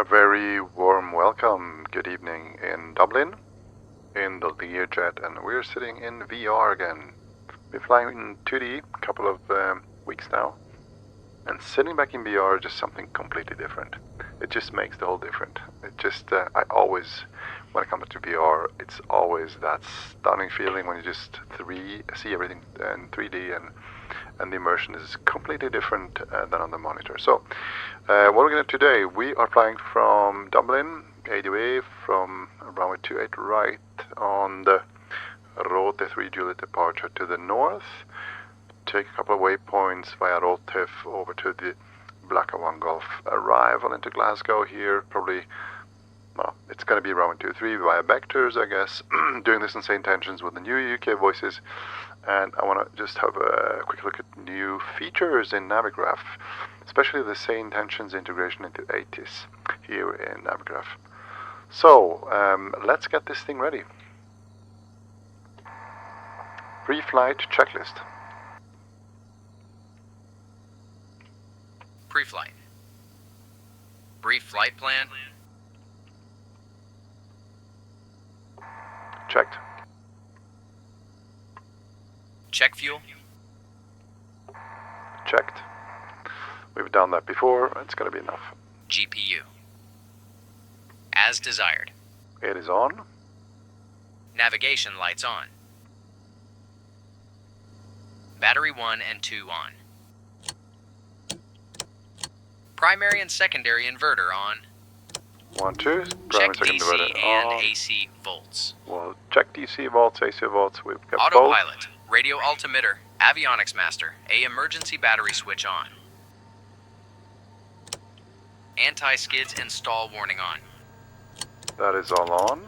A very warm welcome, good evening in Dublin, in the Learjet, and we're sitting in VR again. Been flying in 2D a couple of weeks now, and sitting back in VR is just something completely different. It just makes the whole difference. It just, I always, when it comes to VR, it's always that stunning feeling when you just see everything in 3D, and the immersion is completely different than on the monitor. So, what we're going to do today, we are flying from Dublin EIDW from runway 28 right on the Route 3 Juliet departure to the north. Take a couple of waypoints via Route over to the Black 1 Gulf arrival into Glasgow here, probably, well, it's going to be runway 23 via vectors, I guess. Doing this in SayIntentions with the new UK voices, and I want to just have a quick look at new features in Navigraph, especially the SayIntentions integration into ATC here in Navigraph. So, let's get this thing ready. Pre-flight checklist. Pre-flight. Brief flight plan. Checked. Check fuel. Checked. We've done that before, it's going to be enough. GPU. As desired. It is on. Navigation lights on. Battery 1 and 2 on. Primary and secondary inverter on. 1, 2. Check Primary, secondary DC inverter and on. AC volts. We'll check DC volts, AC volts. We've got both. Autopilot, radio altimeter, avionics master, emergency battery switch on. Anti-skids and stall warning on. That is all on.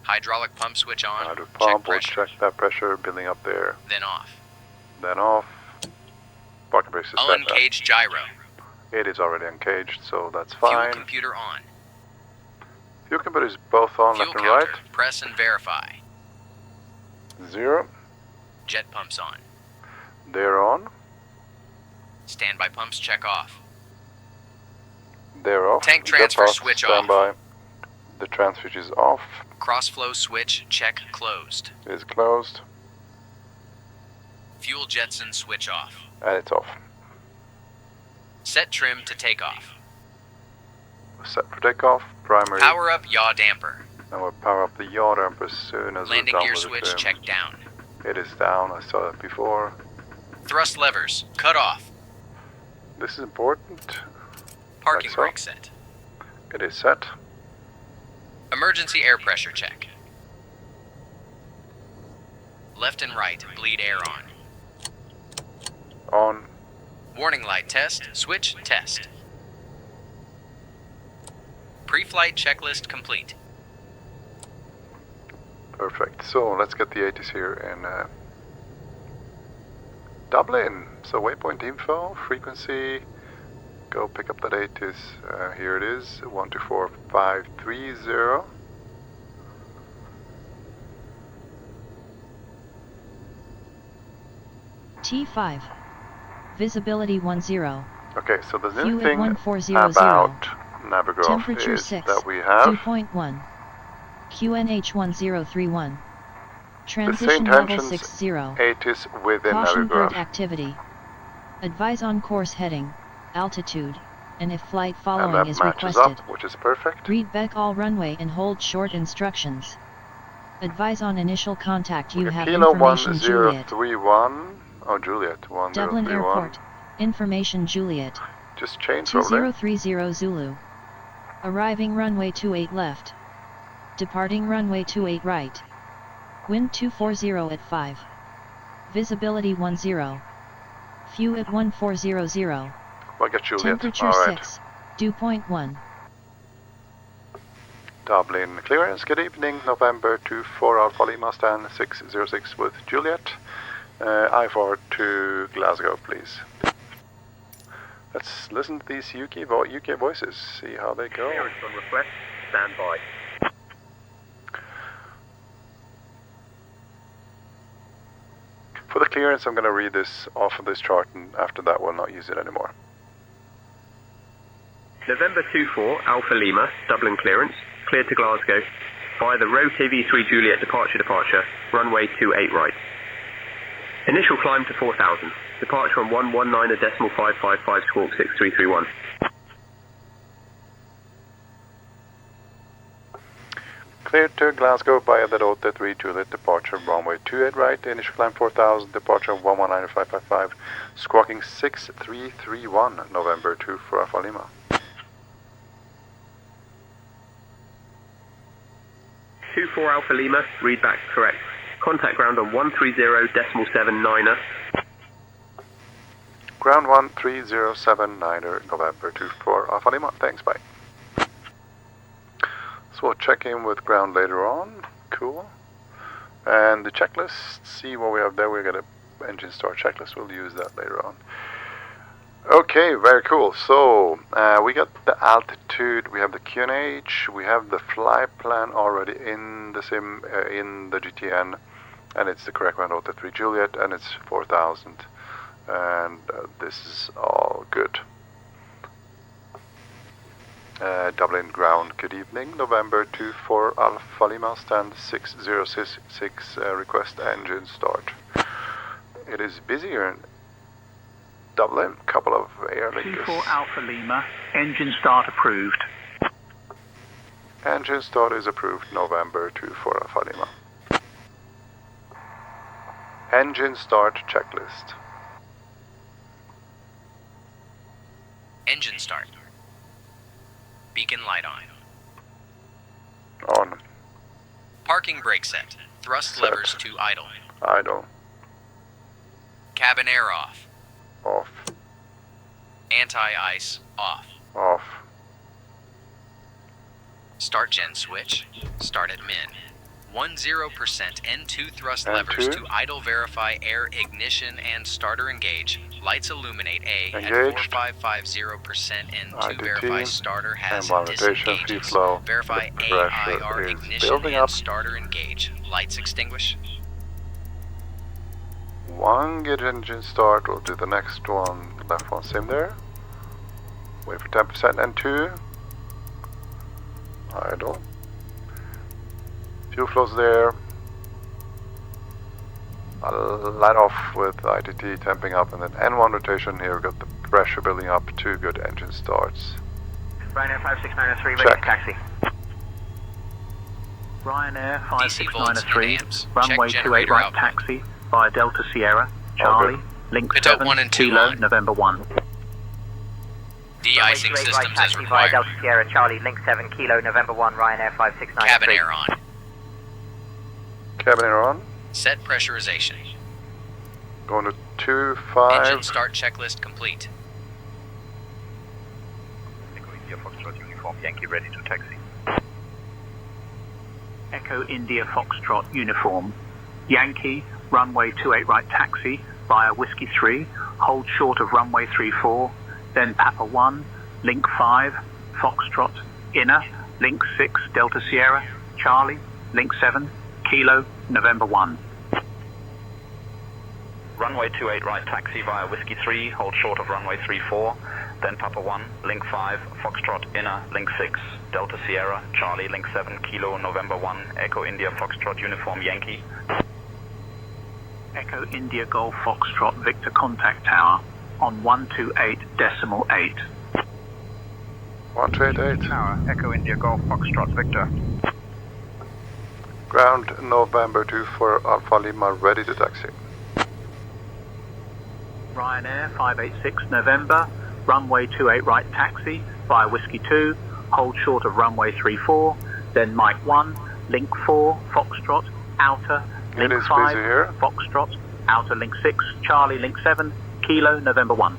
Hydraulic pump switch on. Hydro Check pump, we'll pressure. check that pressure building up there. Then off. Then off. Parking brake suspended. Uncaged gyro. It is already uncaged, so that's Fuel fine. computer on. Fuel computer is both on, Fuel left and counter. right. Press and verify. 0. Jet pumps on. They're on. Standby pumps check off. They're off. Tank Jet transfer pumps, switch standby. The transfer switch is off. Crossflow switch check closed. It is closed. Fuel Jetson switch off. And it's off. Set trim to takeoff. Set for takeoff. Primary. Power up yaw damper. And we'll power up the yaw damper as soon as Landing we're done gear with the switch trim. check down. It is down. I saw that before. Thrust levers cut off. This is important. Parking Like so. brake set. It is set. Emergency air pressure check. Left and right bleed air on. On. Warning light test, switch test. Pre-flight checklist complete. Perfect. So let's get the ATC here in Dublin. So waypoint info, frequency. Go pick up that ATC. Here it is, 124530. T5. Visibility 10. Okay, so the new Fuel at thing 1400. about Navigraph Temperature is 6. that we have 2.1. QNH 1031. the Transition level SayIntentions 60. ATC within Caution bird Navigraph. activity. Advise on course heading, altitude, and if flight And following that is matches requested. up, which is perfect. Read back all runway and hold short instructions. Advise on initial contact. You Okay, have Kilo information Juliet. 1031. Oh, Juliet, 1031. Dublin Airport. Information Juliet. Just change probably. 2030 Zulu. Arriving runway 28 left. Departing runway 28 right. Wind 240 at 5. Visibility 10. Fuel at 1400. Well, get Juliet. Temperature All right. 6. Dew point 1. Dublin clearance. Good evening. November 24 Alpha Lima stand 606 with Juliet. I4 to Glasgow, please. Let's listen to these UK voices. See how they go. Clearance on request. Stand by. For the clearance, I'm going to read this off of this chart, and after that we'll not use it anymore. November 24 Alpha Lima, Dublin clearance, cleared to Glasgow, via the Row TV3 Juliet departure, runway 28 right. Initial climb to 4,000, departure on 119.555 squawk 6331. Cleared to Glasgow via the Delta 3 Juliet departure, runway 28 right, initial climb 4000, departure 119.555, squawking 6331, November 2 for Alpha Lima. 24 Alpha Lima, read back correct. Contact ground on 130.79er. Ground 13079er, November 2 for Alpha Lima, thanks, bye. So we'll check in with ground later on, cool. And the checklist, see what we have there, we got an engine start checklist, we'll use that later on. Okay, very cool. So we got the altitude, we have the QNH, we have the flight plan already in the sim, in the GTN, and it's the correct one, Delta 3 Juliet, and it's 4000, and this is all good. Dublin ground, good evening, November 2 for Alpha Lima, stand 6066, request engine start. It is busy here in Dublin, couple of air linkers. 24 Alpha Lima, engine start approved. Engine start is approved, November 2 for Alpha Lima. Engine start checklist. Engine start. Beacon light on. On. Parking brake set. Thrust Set. levers to idle. Idle. Cabin air off. Off. Anti-ice off. Off. Start gen switch. Start at min. 10% N2 thrust levers N2. to idle verify air ignition and starter engage. Lights illuminate A at Engaged. 4550% N2 IDT. verify starter has And rotation, feed disengages. flow. Verify The pressure AIR is ignition building and up. starter engage. Lights extinguish. One good engine start, we'll do the next one, left one same there. Wait for 10% N2. Idle. Fuel flows there. I'll light off with ITT temping up, and then N1 rotation here, we've got the pressure building up, 2 good engine starts. Ryanair 5693, ready Check. to taxi. Ryanair DC volts and 5693, amps. runway Check 28 generator right output. taxi via Delta Sierra, Charlie, link Pitot 7, 1 and 2 Kilo, on. November 1. De-icing systems as required. Delta Sierra, Charlie, link 7, Kilo, November 1, Ryanair 5693. Cabin air on. Cabin air on. Set pressurization. Going to 2.5. Engine start checklist complete. Echo India Foxtrot Uniform Yankee, ready to taxi. Echo India Foxtrot uniform. Yankee, runway 28 right taxi via Whiskey 3, hold short of runway 34, then Papa 1, link 5, Foxtrot, inner, link 6, Delta Sierra, Charlie, link 7, Kilo, November 1. Runway 28 right taxi via Whiskey 3, hold short of runway 34, then Papa 1, link 5, Foxtrot inner, link 6, Delta Sierra, Charlie, link 7, Kilo, November 1, Echo India Foxtrot Uniform Yankee. Echo India Golf Foxtrot Victor contact tower on 128.8. 128.8. Tower, Echo India Golf Foxtrot Victor. Ground November 2 for Alpha Lima, ready to taxi. Ryanair 586 November, runway 28 right taxi via Whiskey 2, hold short of runway 34, then Mike 1, link 4, Foxtrot, outer, link It is 5, busy here. Foxtrot, outer link 6, Charlie link 7, Kilo, November 1.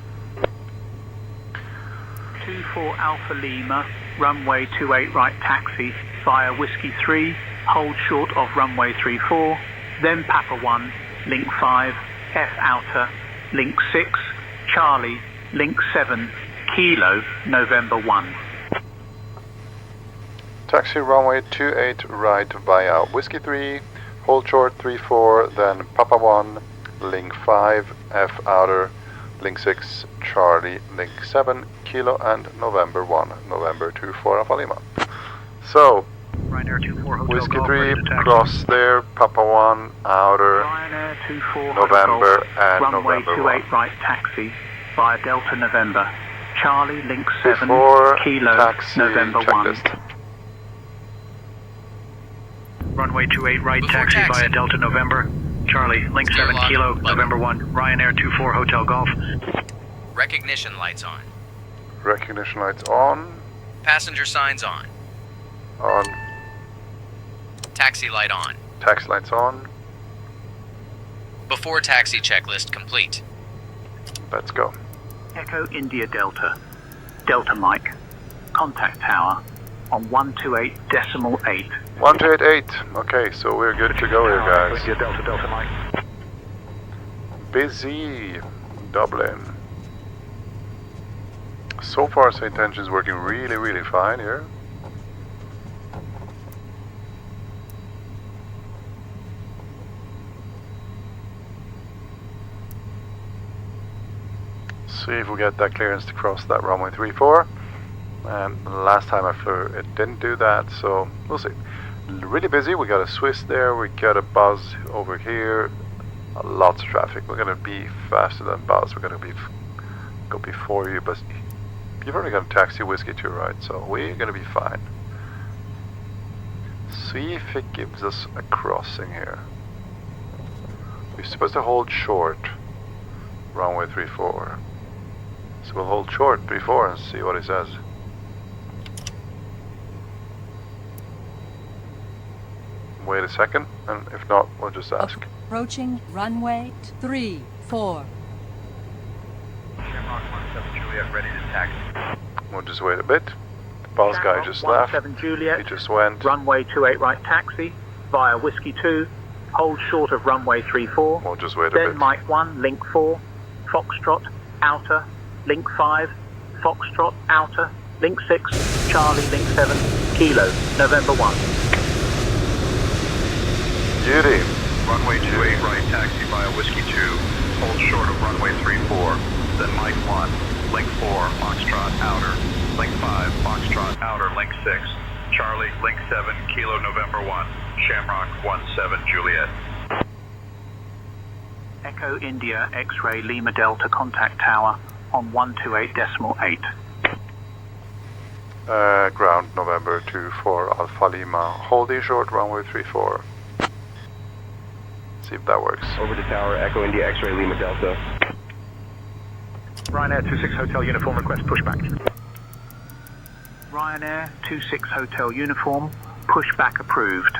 24 Alpha Lima, runway 28 right taxi via Whiskey 3, hold short of runway 34, then Papa 1, link 5, F outer, link 6, Charlie, link 7, Kilo, November 1. Taxi runway 28 right via Whiskey 3, hold short 34, then Papa 1, link 5, F outer, Link 6, Charlie, Link 7, Kilo, and November 1, November 24 Alpha Lima. So, Ryanair 24 Hotel Whiskey Golf, 3, ready to taxi. cross there, Papa 1, outer, Ryanair 24 November, Hotel Golf, and runway November 28 1. right taxi via Delta November. Charlie, Link 7, Before Kilo, taxi November 1. checklist. Runway 28 right Before taxi taxi. via Delta November. Charlie, Link Steer 7 lock, Kilo, button. November 1. Ryanair 24 Hotel Golf. Recognition lights on. Recognition lights on, Passenger signs on. Taxi light on. taxi lights on, Before taxi checklist complete. let's go. Echo India Delta. Delta Mike. Contact tower on 128.8. 1288, okay, so we're good to go here, guys. India Delta, Delta Mike. Busy Dublin. So far, SayIntentions working really, really fine here. See if we get that clearance to cross that runway 34. And last time I flew, it didn't do that, so we'll see. Really busy. We got a Swiss there. We got a Buzz over here. Lots of traffic. We're gonna be faster than Buzz. We're gonna go before you, but you've already got a taxi Whiskey 2, right? So we're gonna be fine. See if it gives us a crossing here. We're supposed to hold short runway 34. So we'll hold short 34 and see what it says. Wait a second, and if not, we'll just ask. Approaching runway 34. Juliet, ready to taxi. We'll just wait a bit. The boss guy just left. 17 Juliet. He just went. Runway 28 right taxi via Whiskey 2. Hold short of runway 34. We'll just wait a Then bit. Mike 1, Link 4. Foxtrot, outer. Link 5. Foxtrot, outer. Link 6. Charlie, Link 7. Kilo, November 1. Beauty. Runway 28 right taxi via Whiskey 2. Hold short of runway 34. Then Mike 1, Link 4, Foxtrot, outer. Link 5, Foxtrot, outer, Link 6. Charlie, Link 7, Kilo, November 1. Shamrock 17 Juliet. Echo India X-ray Lima Delta contact tower on 128.8. Ground November 24 Alpha Lima. Holding short runway 34. See if that works. Over to tower, Echo India X-ray Lima Delta. Ryanair 26 Hotel Uniform request pushback. Ryanair 26 Hotel Uniform pushback approved.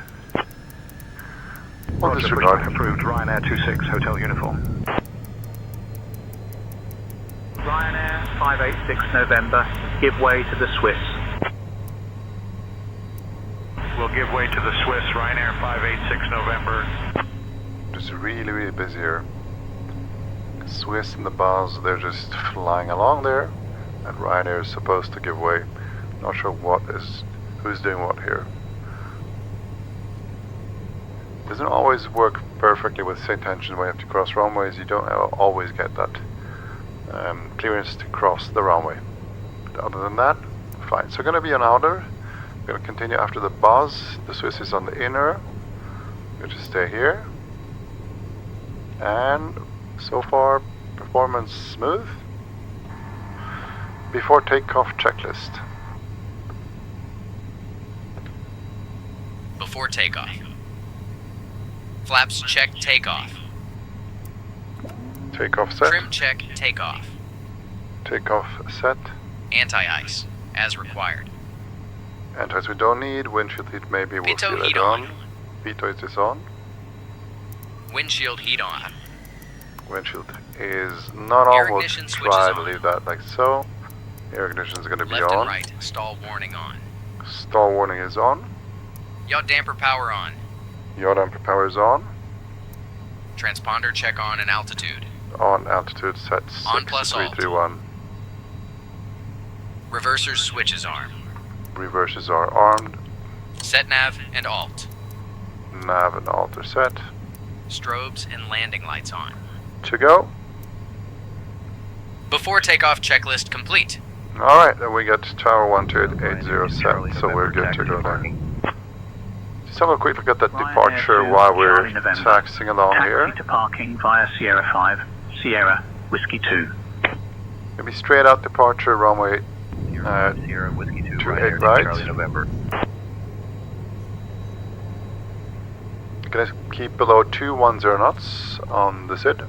We'll disregard. Pushback approved. Ryanair 26 Hotel Uniform. Ryanair 586 November, give way to the Swiss. We'll give way to the Swiss, Ryanair 586 November. Just really, really busy here. Swiss and the Buzz, they're just flying along there, and Ryanair is supposed to give way. Not sure who's doing what here. Doesn't always work perfectly with SayIntentions when you have to cross runways. You don't always get that clearance to cross the runway. But other than that, fine. So going to be an outer. Going to continue after the Buzz. The Swiss is on the inner. Going to stay here. And so far, performance smooth. Before takeoff checklist. Before takeoff. Flaps check takeoff. Takeoff set. Trim check takeoff. Takeoff set. Anti-ice, as required. Anti-ice we don't need. Windshield heat maybe we'll Veto see heat later on. Veto is on. Windshield heat on. Windshield is not on. Air We'll ignition switches try to on. leave that like so. Air ignition is going to be Left on. and right, stall warning on. Stall warning is on. Yaw damper power on. Yaw damper power is on. Transponder check on and altitude. On altitude set On plus alt. 6331. Reversers switches arm. Reverses are armed. Set nav and alt. Nav and alt are set. Strobes and landing lights on. To go. Before takeoff checklist complete. Alright, then we got Tower 12880 set, so we're good to go there. Just have a quick look at that departure while we're taxiing along here. Taxi to parking via Sierra 5, Sierra Whiskey 2. Gonna be straight out departure, runway 28 right. Gonna keep below 210 knots on the SID.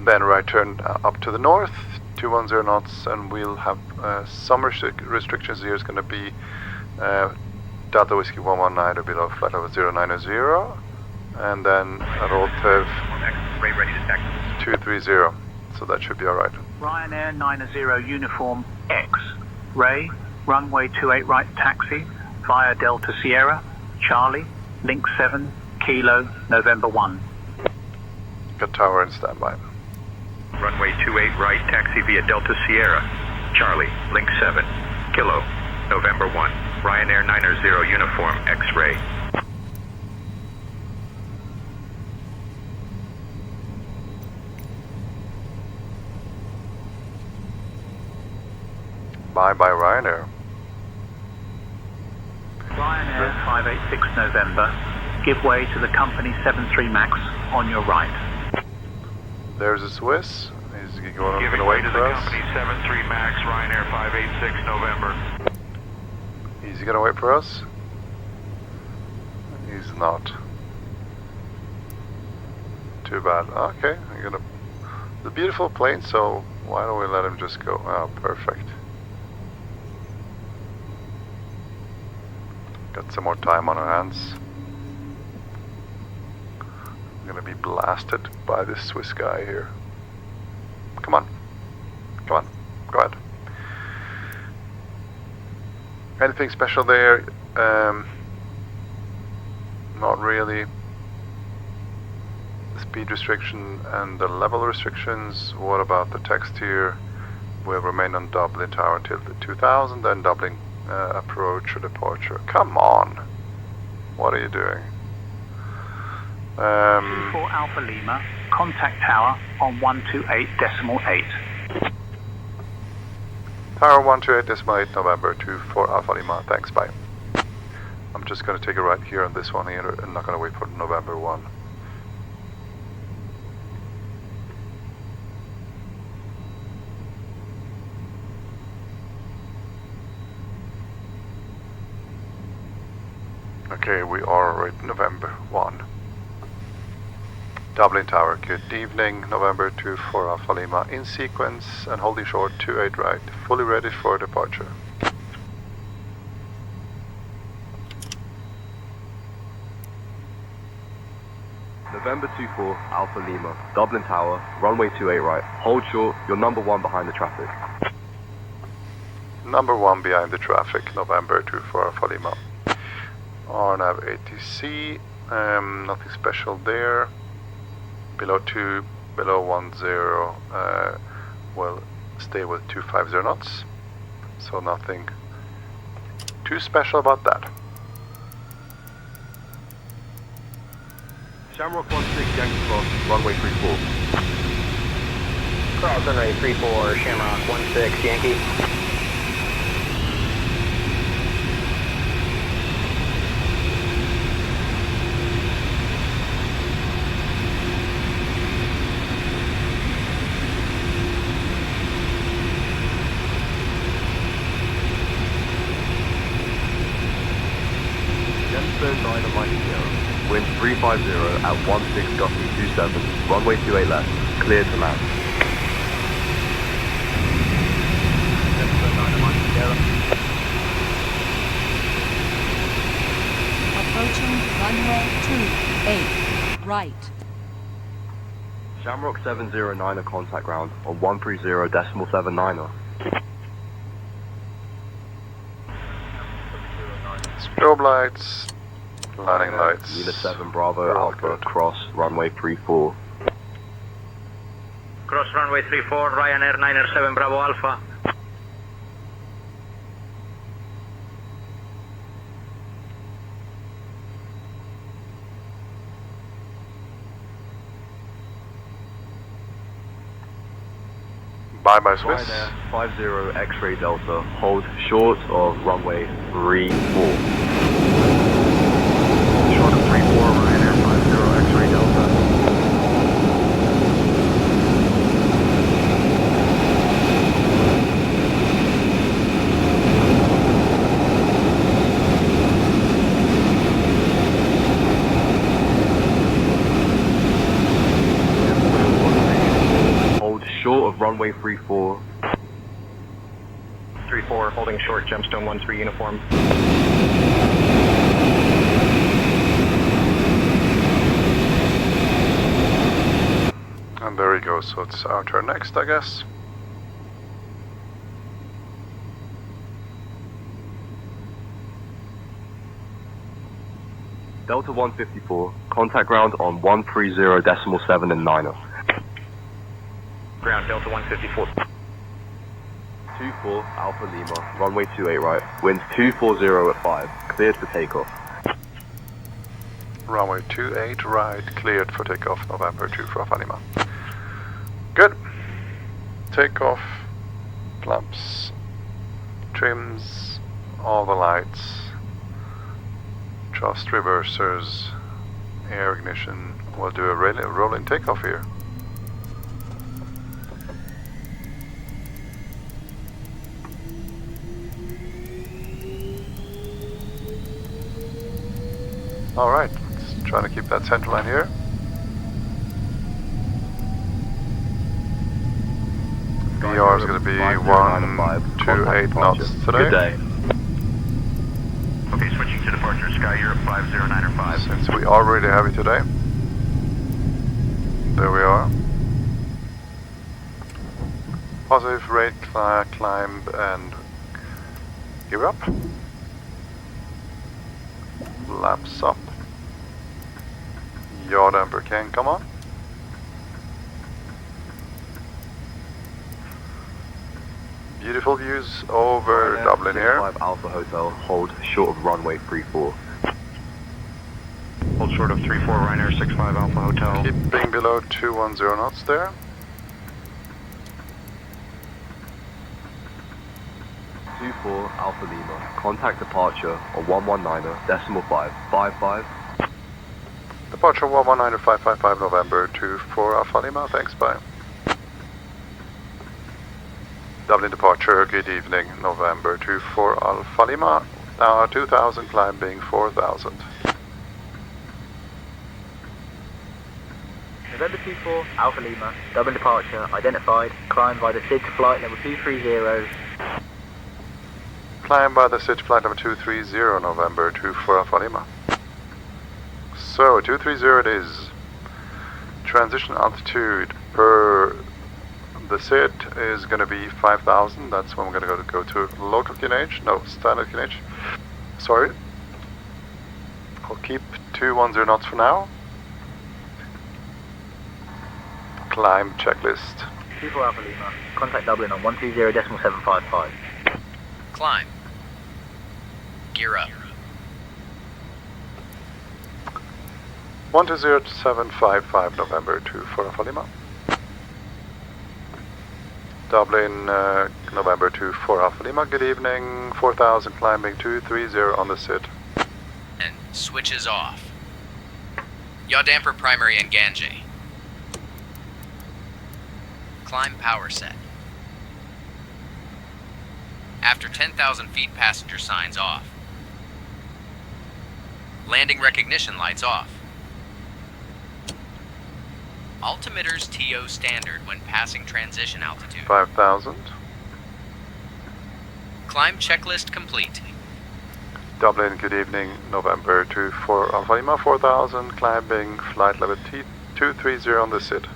Then right turn up to the north, 210 knots, and we'll have some restrictions here. Is going to be Delta Whiskey 119 or below flight level 090, and then a rotative 230, so that should be alright. Ryanair 90 Uniform X, Ray, runway 28 right taxi via Delta Sierra, Charlie, Link 7, Kilo, November 1. Got tower in standby. Runway 28 right, taxi via Delta Sierra, Charlie, Link 7, Kilo, November 1, Ryanair 90 Uniform X-Ray. Bye-bye Ryanair. Ryanair 586 November, give way to the company 73 MAX on your right. There's a Swiss. He's going Giving way to the company 73 MAX, Ryanair 586 November. Is he gonna wait for us? He's not. Too bad. Okay, I'm gonna. It's a beautiful plane, so why don't we let him just go? Oh, perfect. Got some more time on our hands. I'm gonna be blasted by this Swiss guy here. Come on. Come on. Go ahead. Anything special there? Not really. The speed restriction and the level restrictions. What about the text here? We'll remain on Dublin Tower until the 2000, then Dublin approach or departure. Come on. What are you doing? 24 Alpha Lima, contact tower on 128.8. Tower 128.8 November 24 Alpha Lima. Thanks, bye. I'm just going to take a right here on this one here. I'm not going to wait for November 1. Okay, we are at November 1. Dublin Tower, good evening. November 24 Alpha Lima in sequence and holding short 28 right, fully ready for departure. November 24 Alpha Lima, Dublin Tower, runway 28 right, hold short, you're number 1 behind the traffic. Number 1 behind the traffic, November 24 Alpha Lima. RNAV ATC, nothing special there. Below 2, below 10, we'll stay with 250 knots. So nothing too special about that. Shamrock 16 Yankee Cross, runway 34. Cross runway 34, Shamrock 16 Yankee. Wind 350 at 16 gusting 27, runway 28 left, clear to land. Approaching runway 28, right. Shamrock 709 contact ground on 130.79er. Strobe lights. Landing lights. Unit 7 Bravo Alpha, cross runway 34. Cross runway 34, Ryanair 97 Bravo Alpha. Bye-bye Swiss. Ryanair 50 X-ray Delta, hold short of runway 34. Short of 34, Ryanair 50 X-ray Delta. Hold short of runway 34. 34, holding short, gemstone 13 uniform. And there we go, so it's our turn next, I guess. Delta 154, contact ground on 130.7 and 9er. Ground, Delta 154. 24 Alpha Lima, runway 28 right, winds 240 at 5, cleared for takeoff. Runway 28 right, cleared for takeoff, November 2 for Alpha Lima. Good. Takeoff, flaps, trims, all the lights, thrust reversers, air ignition. We'll do a rolling takeoff here. Alright, let's try to keep that center line here. VR is going to be 128 knots today. Good day. Okay, switching to departure, Sky Europe 50905. Since we are really heavy today. There we are. Positive rate climb and gear up. Laps up. Yaw damper can come on. Beautiful views over Ryanair Dublin here. 5 Alpha Hotel, hold short of runway 34. Hold short of 34, Ryanair 65 Alpha Hotel. Keeping below 210 knots there. Four Alpha Lima, contact departure on 119.5, 55. Departure 119.555 November 24 Alpha Lima, thanks, bye. Dublin departure, good evening, November 24 Alpha Lima, now 2000 climbing 4000. November 24, Alpha Lima, Dublin departure, identified, climb by the SID to flight level 230. Climb by the SID flight number 230, November 24 Alpha Lima. So, 230 it is. Transition altitude per the SID is going to be 5000. That's when we're going to go to local QNH. No, standard QNH. Sorry. I'll keep 210 knots for now. Climb checklist. 24 Alpha Lima, contact Dublin on 120.755. Climb. Gear up. 120.755 November 24 Alpha Lima. Dublin, November 24 Alpha Lima. Good evening. 4000 climbing 230 on the SID. And switches off. Yaw damper primary and Gange. Climb power set. After 10,000 feet, passenger signs off. Landing recognition lights off. Altimeters TO standard when passing transition altitude. 5000. Climb checklist complete. Dublin, good evening, November 24 Alpha Lima, 4000, climbing flight level T230 on the SID,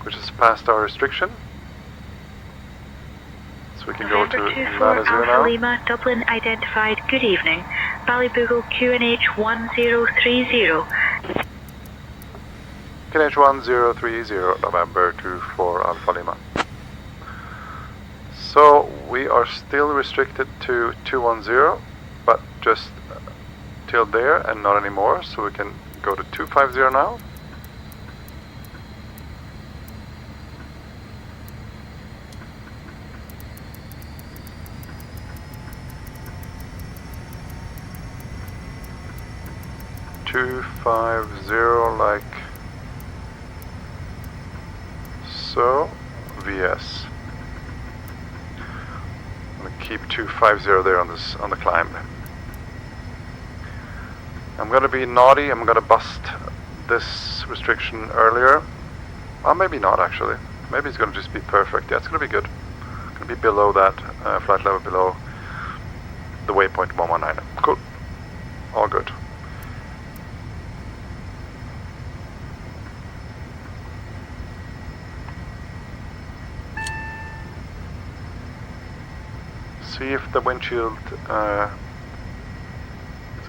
which is past our restriction. So we can go to November 24 Nana Alpha Lima, Dublin identified, good evening, Ballyboogle QNH 1030. QNH 1030, November 24 Alpha Lima. So we are still restricted to 210, but just till there and not anymore, so we can go to 250 now. 250 like so. VS. I'm gonna keep 250 there on this on the climb. I'm gonna be naughty. I'm gonna bust this restriction earlier. Well, maybe not actually. Maybe it's gonna just be perfect. Yeah, it's gonna be good. It's gonna be below that flight level, below the waypoint 119. Cool. All good. See if the windshield is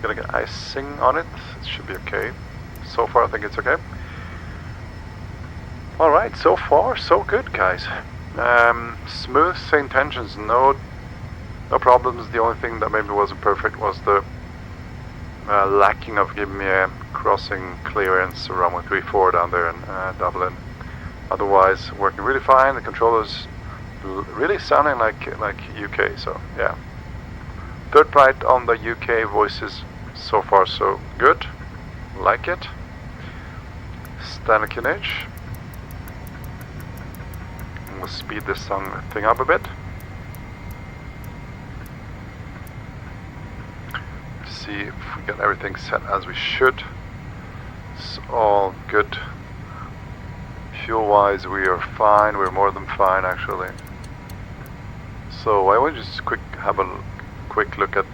gonna get icing on it. It should be okay. So far I think it's okay. Alright, so far so good, guys. Smooth SayIntentions, no problems. The only thing that maybe wasn't perfect was the lacking of giving me a crossing clearance around 134 down there in Dublin. Otherwise working really fine. The controllers really sounding like UK, so yeah. Third flight on the UK voices, so far so good. Like it. Standard QNH. We'll speed this thing up a bit. See if we get everything set as we should. It's all good. Fuel wise we are fine, we're more than fine actually. So I will just have a quick look at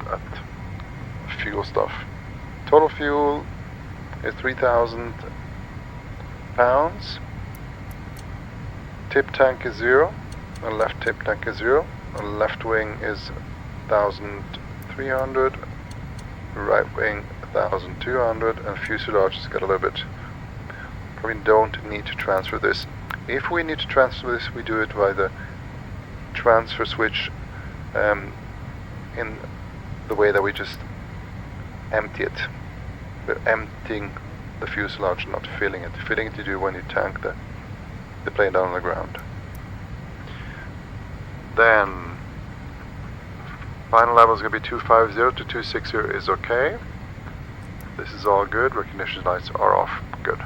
fuel stuff. Total fuel is 3,000 pounds. Tip tank is 0, and left tip tank is 0, and left wing is 1,300, right wing 1,200, and fuselage has got a little bit. Probably don't need to transfer this. If we need to transfer this, we do it by the transfer switch in the way that we just empty it. We're emptying the fuselage, not filling it. Filling it you do when you tank the plane down on the ground. Then final level is going to be 250 to 260 is okay. This is all good. Recognition lights are off. Good.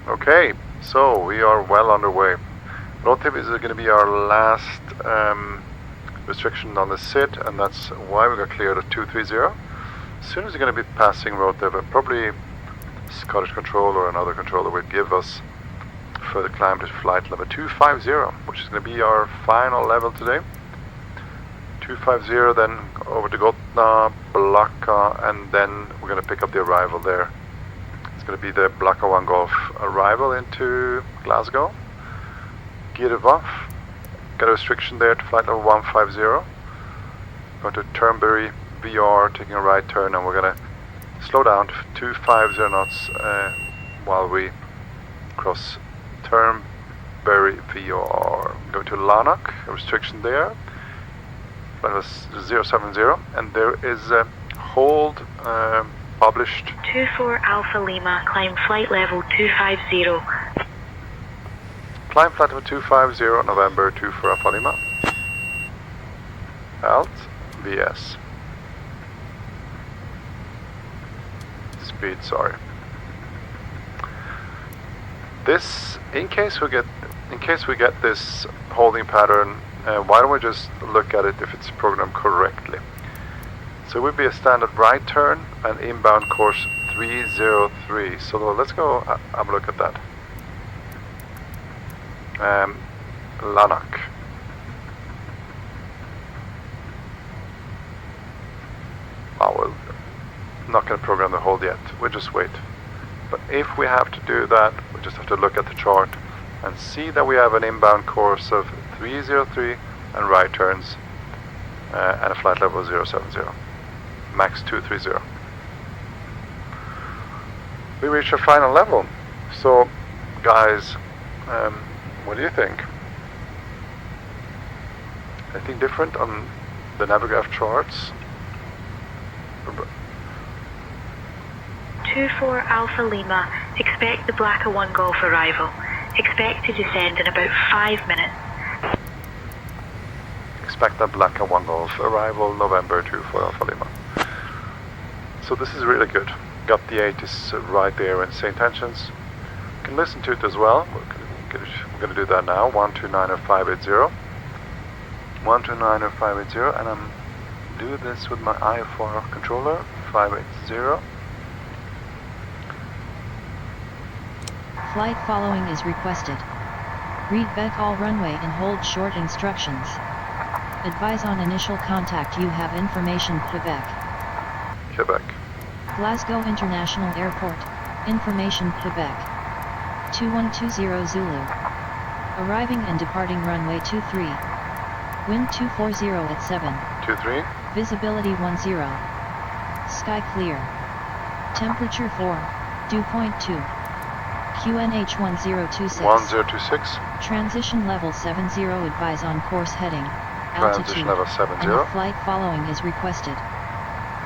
Okay, so we are well underway. Rotative is going to be our last restriction on the SID, and that's why we got cleared at 230. As soon as you're going to be passing rotative, probably Scottish control or another controller will give us further climb to flight level 250, which is going to be our final level today. 250, then over to Gotna, Blaka, and then we're going to pick up the arrival there. It's going to be the Blaka 1 Golf arrival into Glasgow. Gear it off. Got a restriction there to flight level 150. Going to Turnberry VR, taking a right turn, and we're going to slow down to 250 knots while we cross Turnberry VR. Going to Lanark, a restriction there. That was 070, and there is a hold published. 24 Alpha Lima, climb flight level 250. Climb flight level 250, November 24 Alpha Lima. Alt, VS. Speed, sorry. This, in case we get this holding pattern, why don't we just look at it if it's programmed correctly? So it would be a standard right turn and inbound course 303. So let's go have a look at that. Lanark. Oh, well, not going to program the hold yet. We'll just wait. But if we have to do that, we just have to look at the chart and see that we have an inbound course of 303 and right turns and a flight level 070. Max 230. We reach our final level. So, guys, what do you think? Anything different on the Navigraph charts? 24 Alpha Lima, expect the Blaka 1 Golf arrival. Expect to descend in about 5 minutes. Expect the Blaka 1 Golf arrival November 24 Alpha Lima. So this is really good. Got the ATC right there in SayIntentions. You can listen to it as well. We're going to do that now. 1290580. 1290580, and I'm do this with my IFR controller 580. Flight following is requested. Read back all runway and hold short instructions. Advise on initial contact. You have information. Quebec. Quebec. Glasgow International Airport. Information. Quebec. 2120 Zulu. Arriving and departing runway 23. Wind 240 at 7. 23. Visibility 10. Sky clear. Temperature 4. Dew point 2. QNH 1026. 1026. Transition level 70. Advise on course heading, altitude, Transition level 70. and if flight following is requested.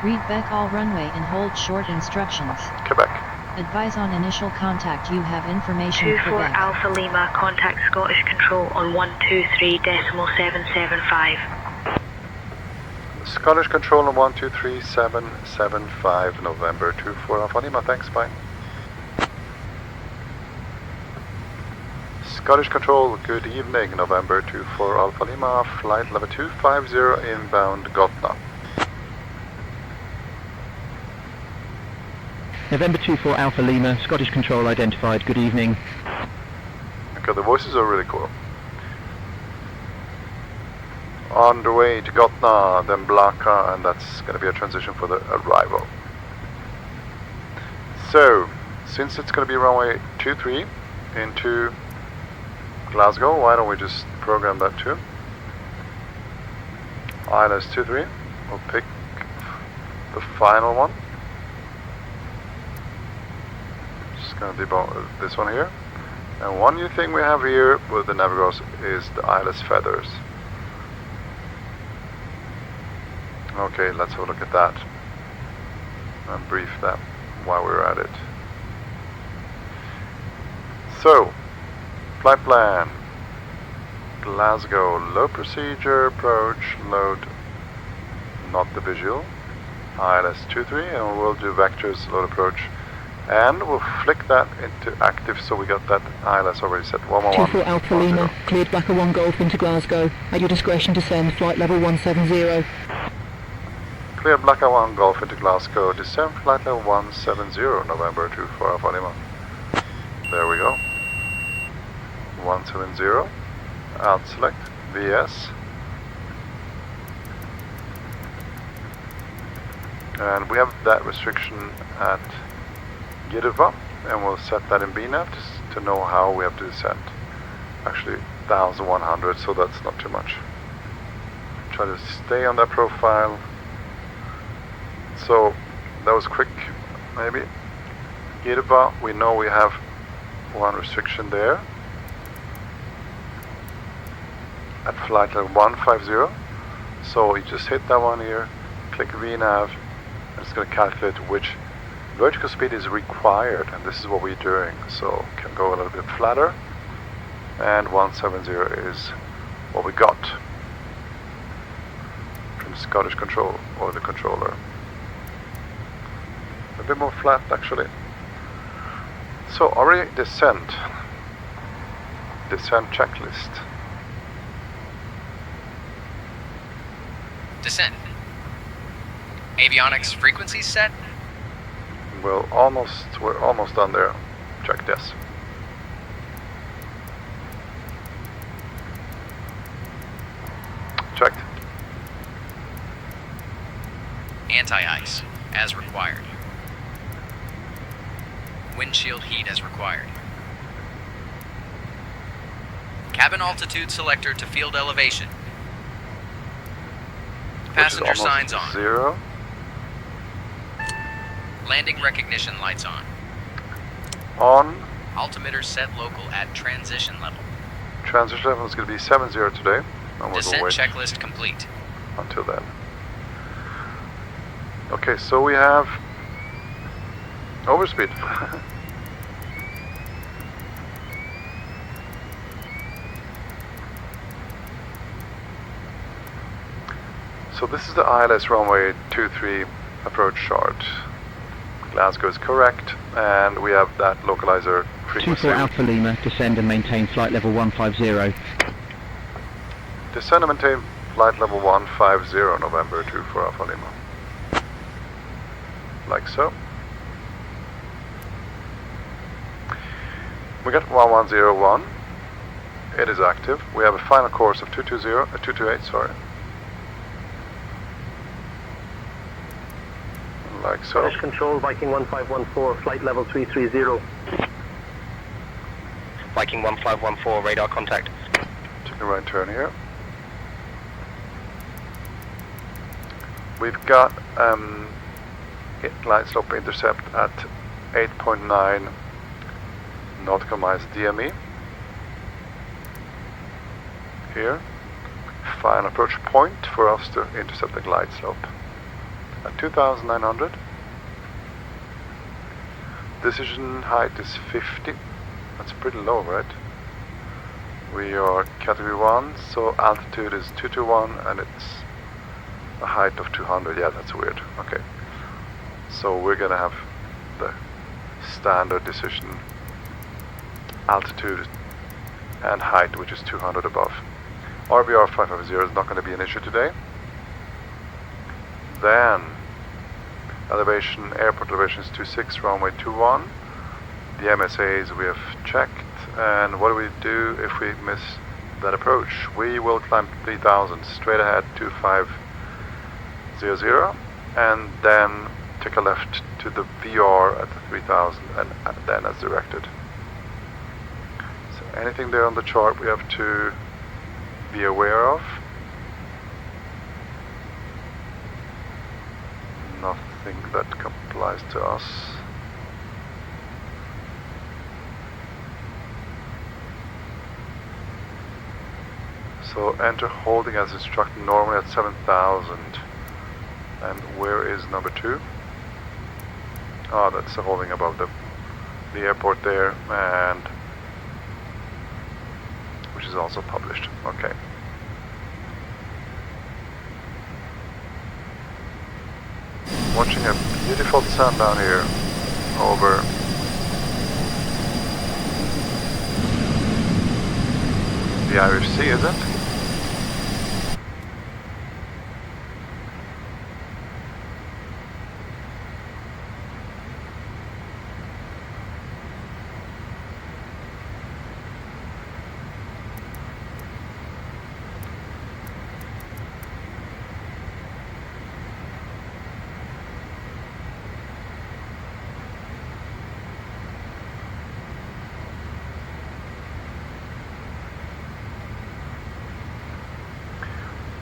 Read back all runway and hold short instructions. Quebec. Advise on initial contact. You have information. 24 Quebec. Alpha Lima, contact Scottish Control on 123.775. Scottish Control on 123.775, November 24 Alpha Lima. Thanks, bye. Scottish Control, good evening, November 24 Alpha Lima, flight level 250 inbound Gotna. November 24 Alpha Lima, Scottish Control identified, good evening. Okay, the voices are really cool. On the way to Gotna, then Blaka, and that's going to be a transition for the arrival. So, since it's going to be runway 23 into Glasgow, why don't we just program that too? ILS 23, we'll pick the final one. Just going to debug this one here. And one new thing we have here with the Navigos is the ILS feathers. Okay, let's have a look at that and brief that while we're at it. So, flight plan, Glasgow, low procedure, approach, load, not the visual, ILS 23, and we'll do vectors, load approach, and we'll flick that into active, so we got that ILS already set, 111. 24 Alpha Lima, cleared Blacker 1 Golf into Glasgow, at your discretion descend, flight level 170. Clear Blacker 1 Golf into Glasgow, descend flight level 170, November 24 Alpha Lima. There we go. 170, out select, VS. And we have that restriction at Gidova, and we'll set that in BNAV to know how we have to descend. Actually 1100, so that's not too much. Try to stay on that profile. So that was quick, maybe. Gidova, we know we have one restriction there at flight level 150. So you just hit that one here, click VNAV, and it's going to calculate which vertical speed is required, and this is what we're doing. So can go a little bit flatter, and 170 is what we got from Scottish Control or the controller. A bit more flat actually. So already descent checklist. Descent. Avionics frequencies set. We're almost done there. Check this. Checked. Anti-ice, as required. Windshield heat as required. Cabin altitude selector to field elevation. Passenger signs on. 0. Landing recognition lights on. On. Altimeter set local at transition level. Transition level is going to be 70 today. And Descent we'll wait checklist complete. until then. Okay, so we have overspeed. So this is the ILS runway 23 approach chart. Glasgow is correct, and we have that localizer frequency. 24 Alpha Lima, descend and maintain flight level 150. Descend and maintain flight level 150, November 24 Alpha Lima. Like so. We got 1101. It is active. We have a final course of 228, sorry. Like so. British Control, Viking 1514, flight level 330. Viking 1514, radar contact. Taking a right turn here. We've got glide slope intercept at 8.9 nautical miles DME. Here. Final approach point for us to intercept the glide slope. At 2,900. Decision height is 50. That's pretty low, right? We are category 1, so altitude is 221 and it's a height of 200. Yeah, that's weird. Okay. So we're gonna have the standard decision altitude and height, which is 200 above. RBR 550 is not going to be an issue today. Then elevation, airport elevation is 26, runway 21. The MSAs we have checked, and what do we do if we miss that approach? We will climb 3000 straight ahead, 2500, and then take a left to the VR at the 3000 and then as directed. So anything there on the chart we have to be aware of? Nothing that applies to us. So enter holding as instructed normally at 7000. And where is number 2? Oh, that's the holding above the airport there, and which is also published. Okay. Watching a beautiful sun down here over the Irish Sea, is it?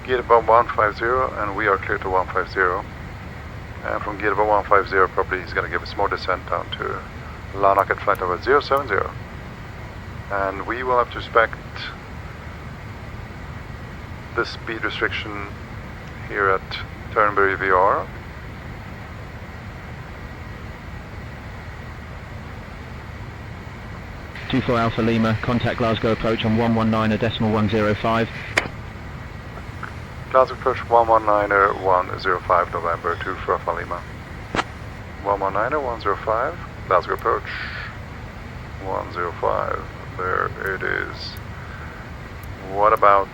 Gate above 150, and we are clear to 150. And from gate above 150, probably he's going to give us more descent down to Lanark at flight level 070. And we will have to respect the speed restriction here at Turnberry VR. Two-4 Alpha Lima, contact Glasgow approach on 119.105. Glasgow approach 119.105 November 24 Alpha Lima. 119.105, Glasgow approach 105. There it is. What about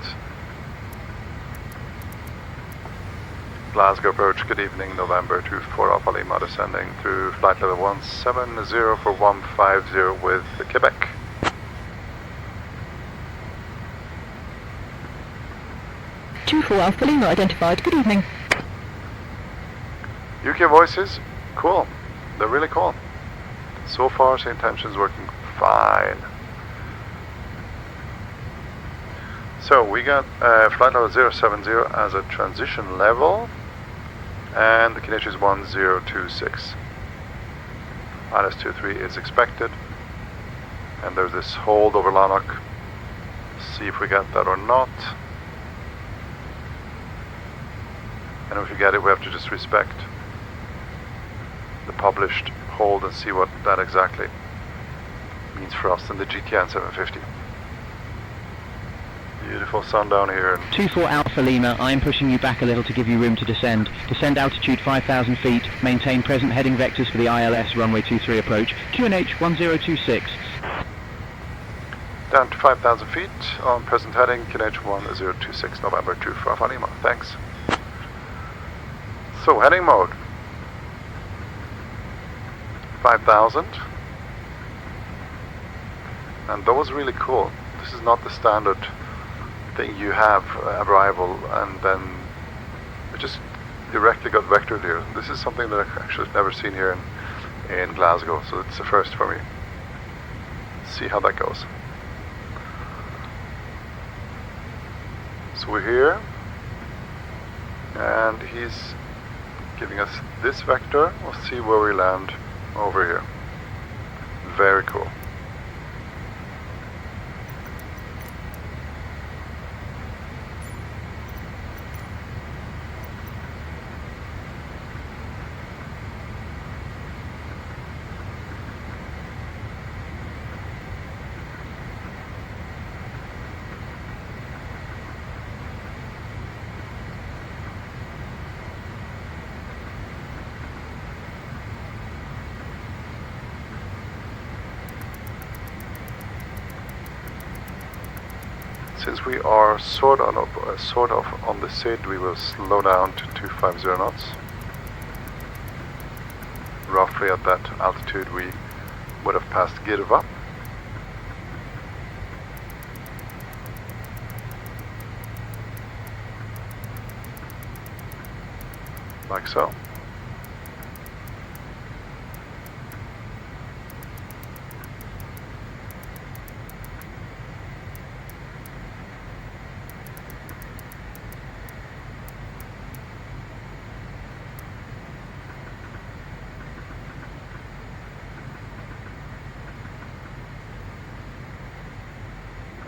Glasgow approach? Good evening, November 24 Alpha Lima, descending through flight level 170 for 150 with Quebec. 24 Alpha Lima identified. Good evening. UK voices, cool. They're really cool. So far, SayIntentions working fine. So we got flight level 070 as a transition level, and the Canadian is 1026. ILS-23 is expected, and there's this hold over Lanark. See if we get that or not. And if we get it, we have to just respect the published hold and see what that exactly means for us in the GTN 750. Beautiful sun down here. 24 Alpha Lima, I am pushing you back a little to give you room to descend. Descend altitude 5,000 feet, maintain present heading vectors for the ILS runway 23 approach, QNH 1026. Down to 5,000 feet on present heading, QNH 1026, November 24 Alpha Lima. Thanks. So, heading mode. 5,000. And that was really cool. This is not the standard thing you have arrival and then it just directly got vectored here. This is something that I've actually never seen here in Glasgow, so it's a first for me. See how that goes. So we're here and he's giving us this vector. We'll see where we land over here. Very cool. Since we are sort of on the SID, we will slow down to 250 knots. Roughly at that altitude we would have passed Girva. Like so.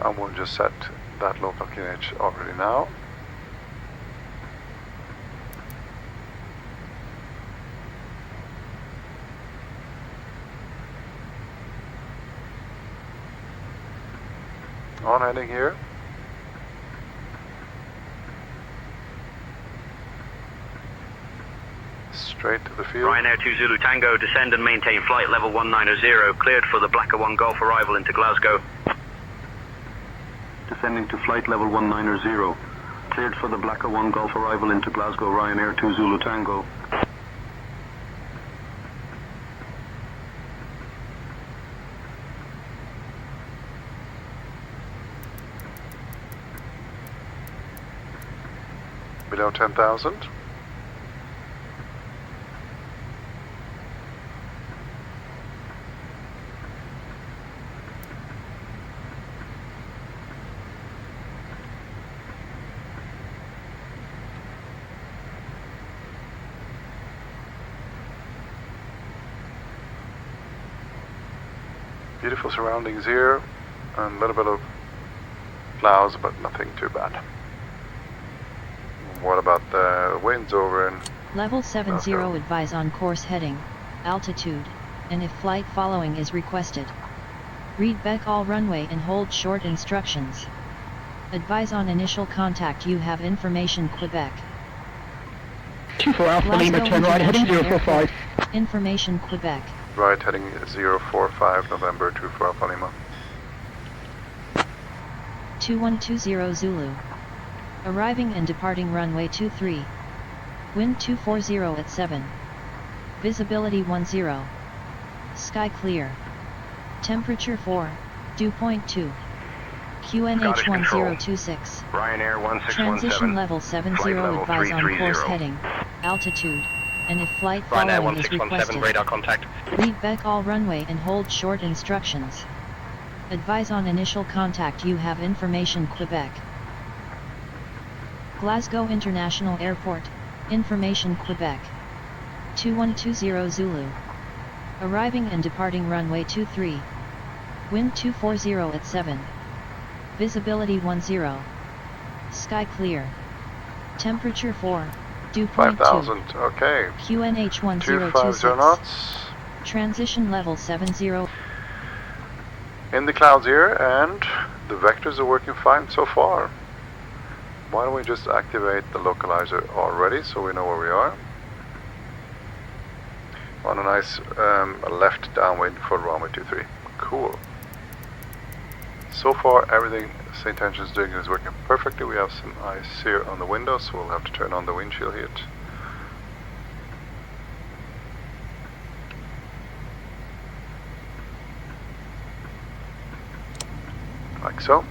And we'll just set that local QNH already now. On heading here. Straight to the field. Ryanair 2 Zulu Tango, descend and maintain flight level 190, cleared for the Blacker 1 Golf arrival into Glasgow. Descending to flight level 190, cleared for the Blacker 1 Golf arrival into Glasgow, Ryanair 2 Zulu Tango. Below 10,000. Beautiful surroundings here, and a little bit of clouds, but nothing too bad. What about the winds over in Level 70 Glasgow? advise on course heading, altitude, and if flight following is requested. Read back all runway and hold short instructions. Advise on initial contact you have information Quebec. 24 Alpha Lima, Glasgow turn right heading International 045. Airport. Information Quebec. Right heading 045 November 24 Alpha Lima. 2120 Zulu. Arriving and departing runway 23. Wind 240 at 7. Visibility 10. Sky clear. Temperature 4, dew point 2. QNH 1026. Ryanair 1617. Transition level 70 level advise on 330. course heading, altitude, and if flight Ryanair following is 1617, requested. radar contact. Read back all runway and hold short instructions. Advise on initial contact you have information Quebec. Glasgow International Airport, information Quebec. 2120 Zulu. Arriving and departing runway 23. Wind 240 at 7. Visibility 10. Sky clear. Temperature 4, dew point 2. 5,000, okay. QNH 250 1026. knots. Transition level 70. in the clouds here, and the vectors are working fine so far. Why don't we just activate the localizer already so we know where we are. On a nice left downwind for runway 23. Cool. So far everything SayIntentions is doing is working perfectly. We have some ice here on the window, so we'll have to turn on the windshield heat. Like so.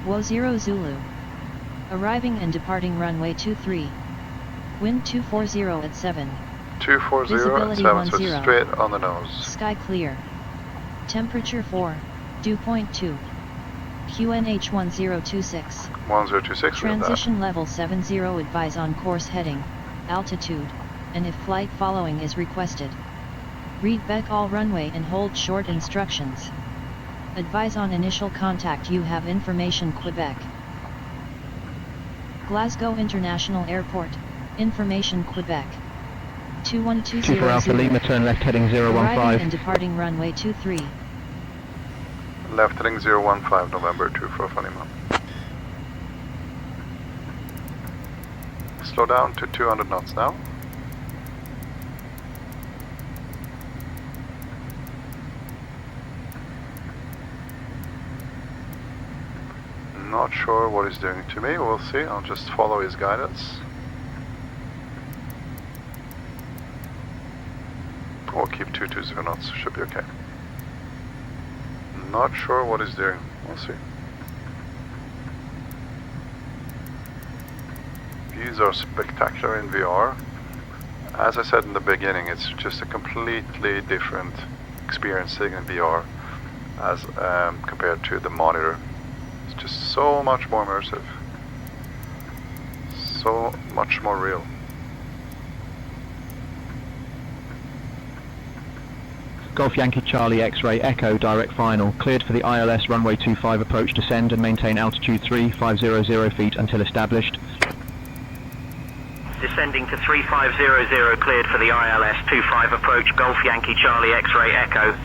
Wo0 Zulu. Arriving and departing runway 23. Wind 240 at 7. 240 at 7, so straight on the nose. Sky clear. Temperature 4, dew point 2. QNH 1026. 1026. Transition level 70, advise on course heading, altitude, and if flight following is requested. Read back all runway and hold short instructions. Advise on initial contact. You have information. Quebec. Glasgow International Airport. Information. Quebec. 2120. 24 Alpha Lima, turn left heading 015. Arriving and departing runway 23. Left heading 015, November 24 Alpha Lima. Slow down to 200 knots now. Not sure what he's doing to me, we'll see. I'll just follow his guidance. Or keep 220 knots, should be okay. Not sure what he's doing, we'll see. Views are spectacular in VR. As I said in the beginning, it's just a completely different experience sitting in VR as compared to the monitor. It's just so much more immersive, so much more real. Golf Yankee Charlie X-Ray Echo direct final, cleared for the ILS runway 25 approach, descend and maintain altitude 3500 feet until established. Descending to 3500, cleared for the ILS 25 approach, Golf Yankee Charlie X-Ray Echo.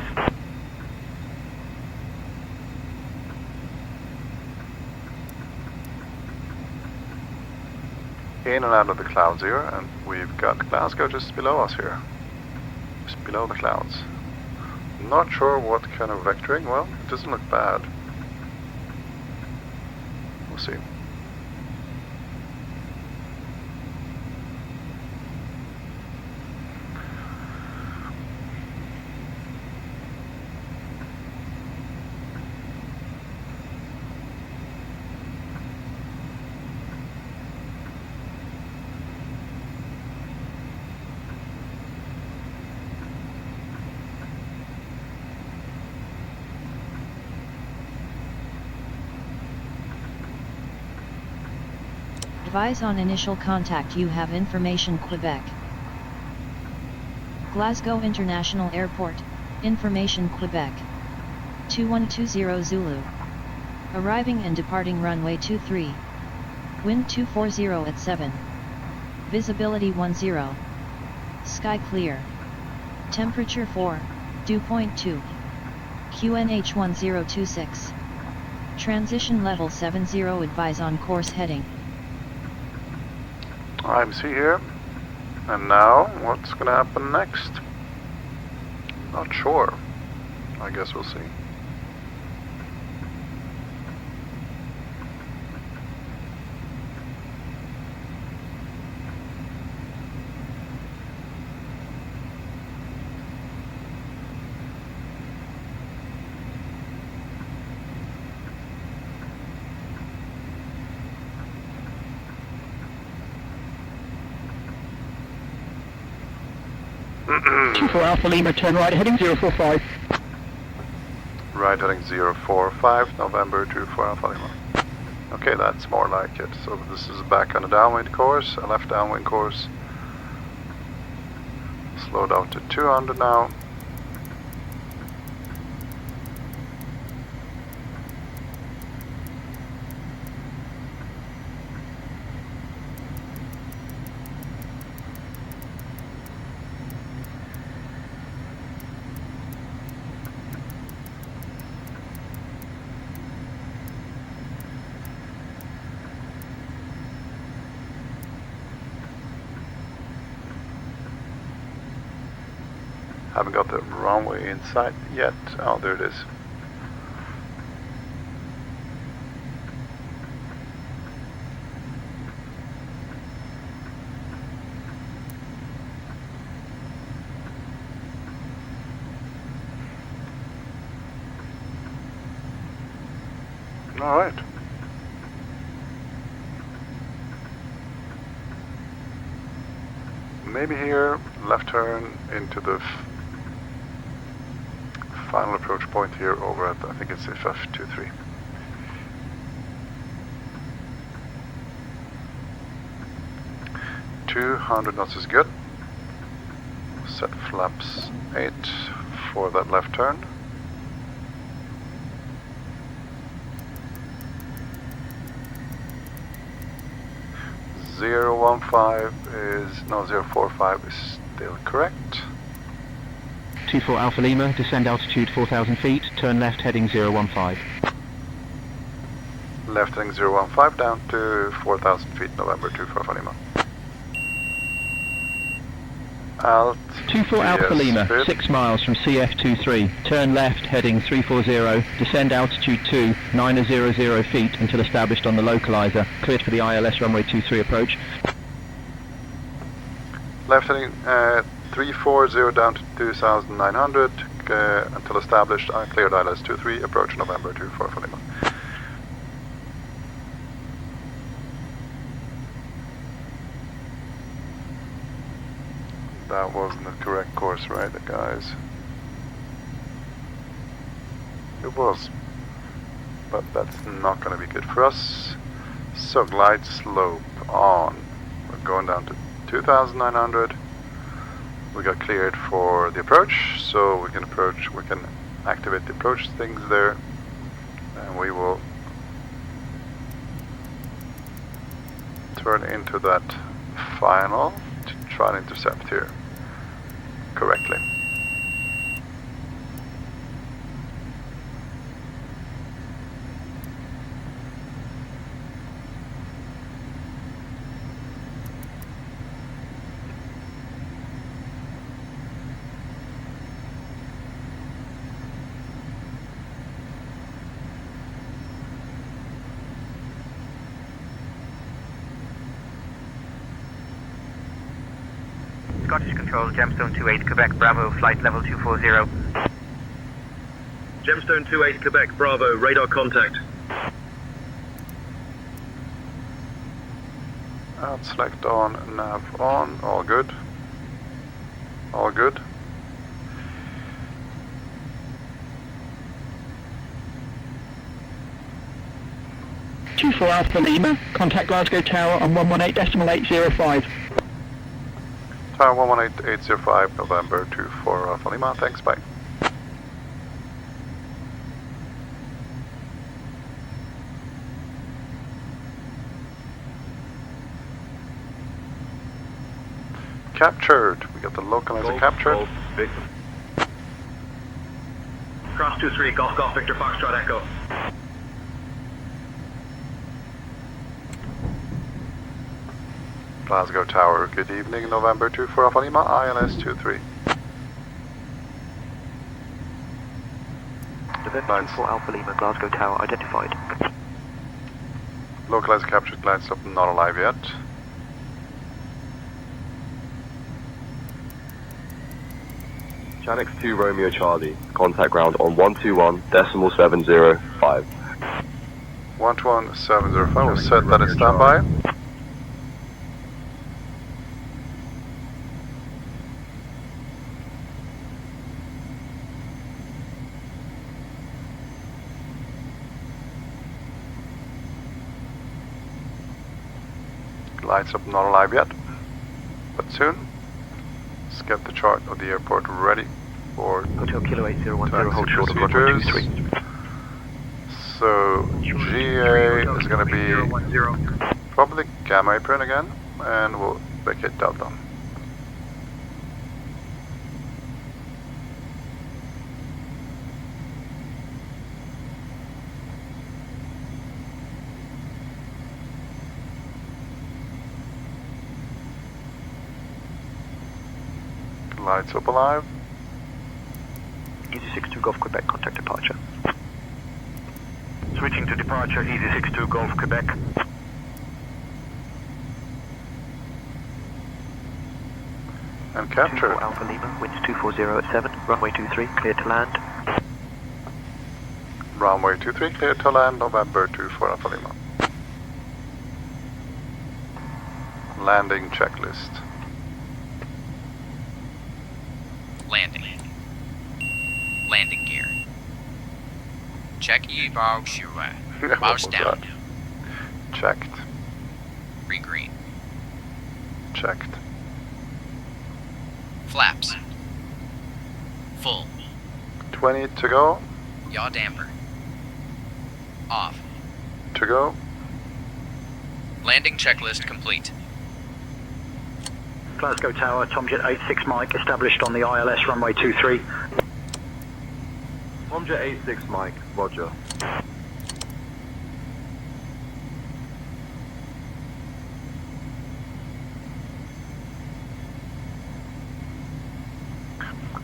In and out of the clouds here, and we've got Glasgow just below us here. Just below the clouds. Not sure what kind of vectoring, well, it doesn't look bad. We'll see. Advise on initial contact. You have information. Quebec. Glasgow International Airport. Information. Quebec. 2120 Zulu. Arriving and departing runway 23. Wind 240 at 7. Visibility 10. Sky clear. Temperature 4, dew point 2. QNH 1026. Transition level 70, advise on course heading. IMC here, and now what's gonna happen next? Not sure. I guess we'll see. 24 Alpha Lima, turn right, heading 045. Right heading 045, November 24 Alpha Lima. Okay, that's more like it. So this is back on a downwind course, a left downwind course. Slow down to 200 now. Haven't got the runway in sight yet. Oh, there it is. All right. Maybe here, left turn into the final approach point here over at, I think it's FF23. $200 knots is good. Set flaps 8 for that left turn. .015 is, no, 045 is still correct. 24 Alpha Lima, descend altitude 4,000 feet, turn left heading 015. Left heading 015 down to 4,000 feet, November 24 Alpha Lima. Alt 24 Alpha Lima, fit. 6 miles from CF23, turn left heading 340, descend altitude 2, 900 feet until established on the localizer, cleared for the ILS runway 23 approach. Left heading 340 down to 2,900 until established, cleared ILS 23, approach November 24 Alpha Lima. That wasn't the correct course, right, guys? It was. But that's not going to be good for us. So glide slope on. We're going down to 2,900. We got cleared for the approach, so we can approach, we can activate the approach things there, and we will turn into that final to try and intercept here correctly. Scottish Control, Gemstone 28, Quebec, Bravo, flight level 240. Gemstone 28, Quebec, Bravo, radar contact. Out, select on, nav on, all good. All good. .24 Alpha Lima, contact Glasgow Tower on 118.805. Tower 118.805, November 24 Alpha Lima, thanks, bye. Captured, we got the localizer captured. Cross 23, Golf Golf Victor Foxtrot Echo. Glasgow Tower, good evening, November 24 Alpha Lima, ILS 23. November 24 Alpha Lima, Glasgow Tower identified. Localizer captured, glide slope not alive yet. Chanix 2 Romeo Charlie, contact ground on 121.705. 121.705, we'll set that in standby. Lights up, not alive yet, but soon. Let's get the chart of the airport ready for Hotel Kilo 8010, hold short of procedures. runway 23. So GA is going to be probably Gamma apron again, and we'll vacate Delta. Lights up alive. Easy 62 Golf Quebec, contact departure. Switching to departure, Easy 62 Golf Quebec. And capture. 24 Alpha Lima, winds 240 at 7, runway 23, clear to land. Runway 23, clear to land, November 24 Alpha Lima. Landing checklist. Landing. Landing gear. Check bow sure. Bows down. Checked. Re-green. Checked. Flaps. Full. 20 to go. Yaw damper. Off. To go. Landing checklist complete. Glasgow Tower, Tomjet 86 Mike, established on the ILS runway 23. Tomjet 86 Mike, roger.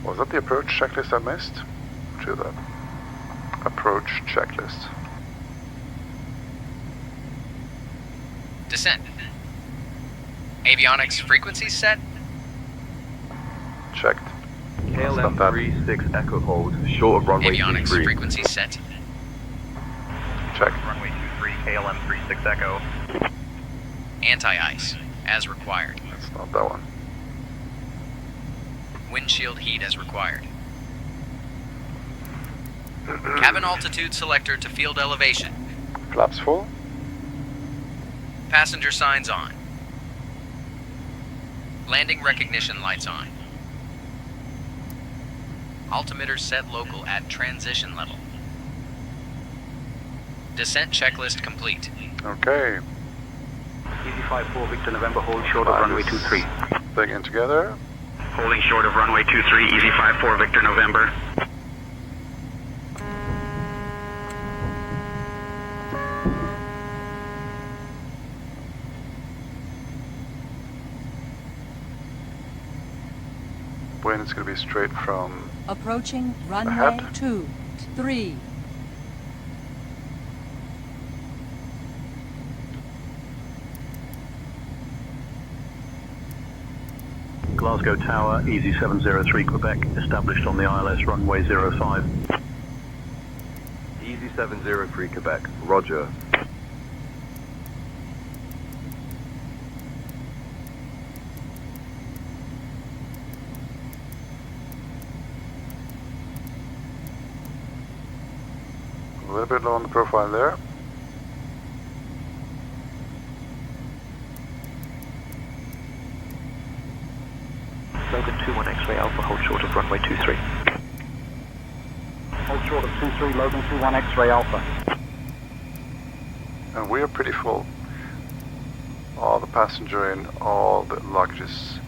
Was that the approach checklist I missed? To the approach checklist. Descent. Avionics frequency set. Checked. KLM 36 Echo hold, short of runway Avionics 23. frequency set. Checked. Runway 23, KLM 36 Echo. Anti-ice, as required. That's not that one. Windshield heat as required. Cabin altitude selector to field elevation. Flaps full. Passenger signs on. Landing recognition lights on. Altimeter set local at transition level. Descent checklist complete. Okay. Easy 54 Victor November, hold short of runway 23. Thing in together. Holding short of runway 23, Easy 54 Victor November. Wind is going to be straight from Approaching runway ahead. 23. Glasgow Tower, Easy 703 Quebec, established on the ILS runway 05. Easy 703 Quebec, roger. A little bit low on the profile there. Logan 21 X-ray Alpha, hold short of runway 23. Hold short of 23, Logan 21 X-ray Alpha. And we are pretty full. All the passenger in, all the luggage is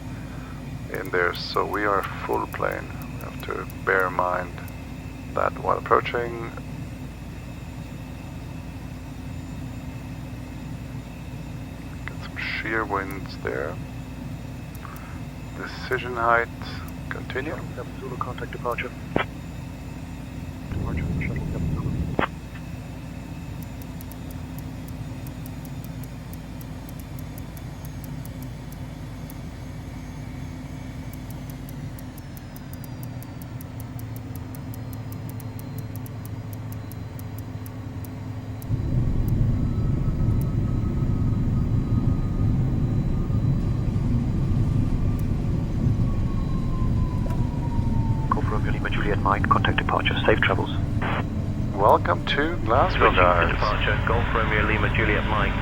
in there, so we are a full plane. We have to bear in mind that while approaching. Get some shear winds there. Decision height, continue. Captain Zulu, contact departure. Departure from shuttle Captain Zulu. Juliet Mike, contact departure, safe travels. Welcome to Glasgow, guys. Departure, Golf Romeo Lima Juliet Mike.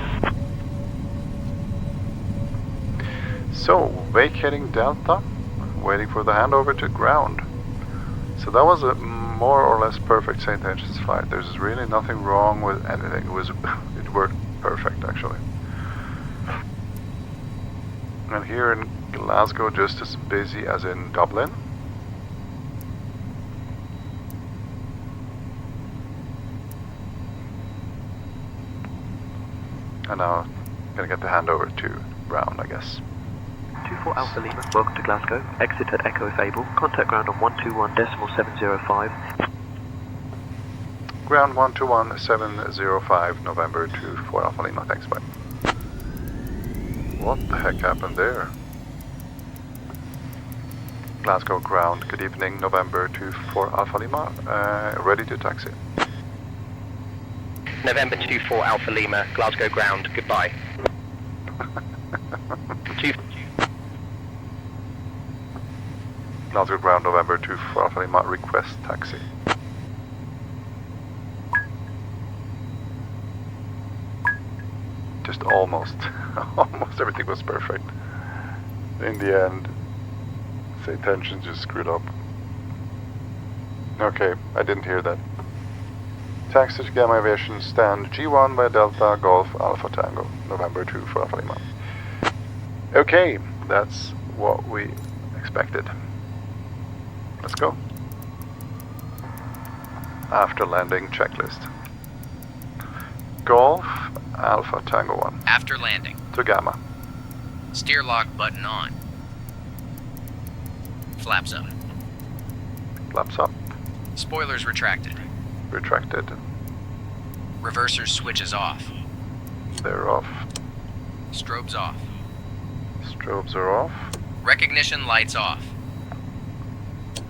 So, vacating Delta, waiting for the handover to ground. So that was a more or less perfect SayIntentions flight. There's really nothing wrong with anything. It worked perfect actually. And here in Glasgow, just as busy as in Dublin. And now gonna get the handover to ground, I guess. 24 Alpha Lima, welcome to Glasgow. Exit at Echo if able. Contact ground on 121.705. Ground 121.705, November 24 Alpha Lima, thanks, bye. What the heck happened there? Glasgow ground, good evening, November 24 Alpha Lima, ready to taxi. November 24 Alpha Lima, Glasgow ground, goodbye. Glasgow ground, November 24 Alpha Lima, request taxi. Just almost everything was perfect. In the end, SayIntentions just screwed up. Okay, I didn't hear that. Taxi to Gamma Aviation, stand G1 by Delta Golf Alpha Tango, November 24 Alpha Lima. Okay, that's what we expected. Let's go. After landing checklist. Golf Alpha Tango 1. After landing. To Gamma. Steer lock button on. Flaps up. Flaps up. Spoilers retracted. Retracted. Reverser switches off. They're off. Strobes off. Strobes are off. Recognition lights off.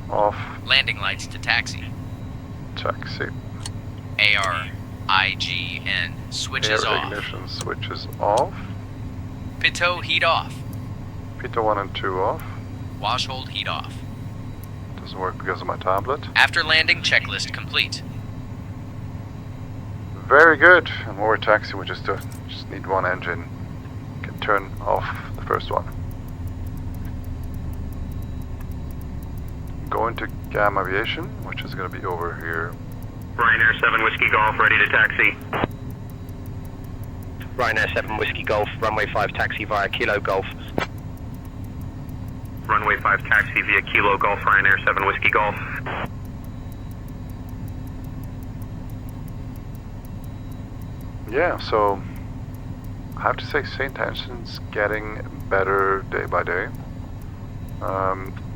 Off. Landing lights to taxi. Taxi. ARIGN switches Air off. ignition switches off. Pitot heat off. Pitot 1 and 2 off. Wash hold heat off. Doesn't work because of my tablet. After landing checklist complete. Very good. And more taxi, we just need one engine. Can turn off the first one. Going to Gamma Aviation, which is going to be over here. Ryanair 7 Whiskey Golf, ready to taxi. Ryanair 7 Whiskey Golf, runway 5 taxi via Kilo Golf. Runway 5 taxi via Kilo Golf, Ryanair 7 Whiskey Golf. Yeah, so I have to say SayIntentions getting better day by day.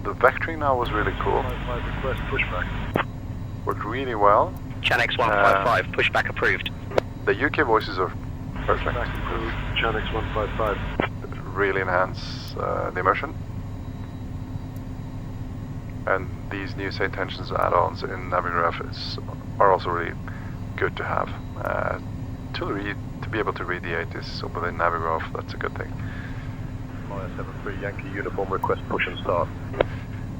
The vectoring now was really cool. Request pushback. Worked really well. Chanex 155, pushback approved. The UK voices are perfect. Approved. Chanex 155. Really enhance the immersion. And these new SayIntentions add-ons in Navigraph are also really good to have. To be able to read the 80s within Navigraph, that's a good thing. Fire 73 Yankee uniform, request push and start.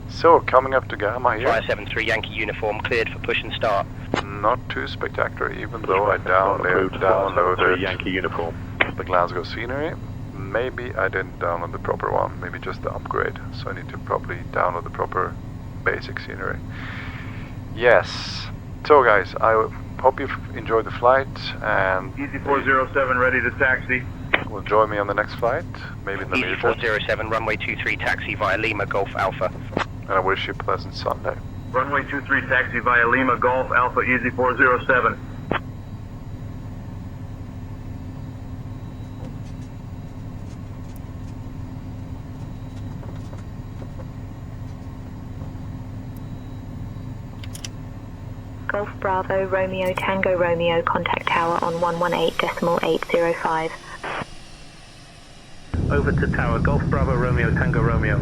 So, coming up to Gamma here. Fire 73 Yankee uniform, cleared for push and start. Not too spectacular, even though I downloaded Yankee uniform. The Glasgow scenery. Maybe I didn't download the proper one, maybe just the upgrade. So I need to probably download the proper basic scenery. Yes. So guys, I hope you've enjoyed the flight, and Easy 407 ready to taxi. Will join me on the next flight, maybe in the Easy 407, runway 23 taxi via Lima Golf Alpha. And I wish you a pleasant Sunday. Runway 23 taxi via Lima Golf Alpha Easy 407. Golf Bravo Romeo Tango Romeo, contact tower on 118.805. Over to tower, Golf Bravo Romeo Tango Romeo.